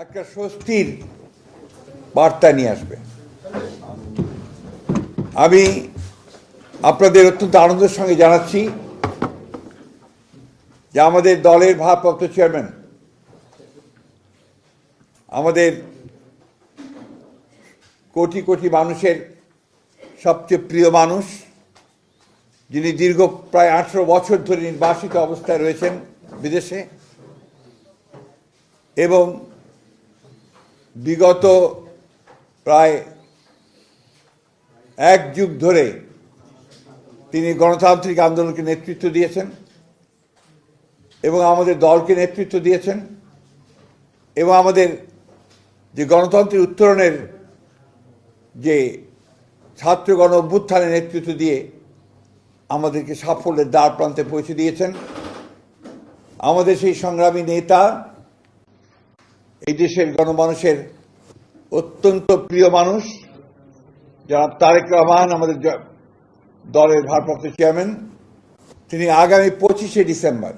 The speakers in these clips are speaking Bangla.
একটা স্বস্তির বার্তা নিয়ে আসবে। আমি আপনাদের অত্যন্ত আনন্দের সঙ্গে জানাচ্ছি যে আমাদের দলের ভারপ্রাপ্ত চেয়ারম্যান, আমাদের কোটি কোটি মানুষের সবচেয়ে প্রিয় মানুষ, যিনি দীর্ঘ প্রায় 18 বছর ধরে নির্বাসিত অবস্থায় রয়েছেন বিদেশে এবং বিগত প্রায় এক যুগ ধরে তিনি গণতান্ত্রিক আন্দোলনকে নেতৃত্ব দিয়েছেন এবং আমাদের দলকে নেতৃত্ব দিয়েছেন এবং আমাদের যে গণতন্ত্রের উত্তরণের যে ছাত্রগণ অভ্যুত্থানে নেতৃত্ব দিয়ে আমাদেরকে সাফল্যের দ্বার প্রান্তে পৌঁছে দিয়েছেন। আমাদের সেই সংগ্রামী নেতা, এই দেশের গণমানুষের অত্যন্ত প্রিয় মানুষ জনাব তারেক রহমান, আমাদের দলের ভারপ্রাপ্ত চেয়ারম্যান, তিনি আগামী 25শে ডিসেম্বর,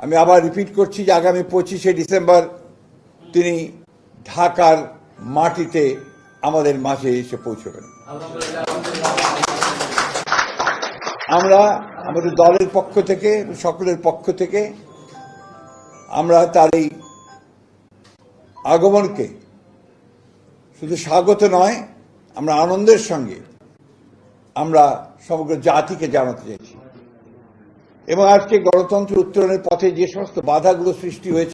আমি আবার রিপিট করছি যে আগামী 25শে ডিসেম্বর তিনি ঢাকার মাটিতে আমাদের মাঝে এসে পৌঁছবেন। আমরা আমাদের দলের পক্ষ থেকে, সকলের পক্ষ থেকে আমরা তার এই আগমনকে শুধু স্বাগত নয়, আমরা আনন্দের সঙ্গে আমরা সমগ্র জাতিকে জানাতে চাইছি। এবং আজকে গণতন্ত্র উত্তরণের পথে যে সমস্ত বাধাগুলো সৃষ্টি হয়েছে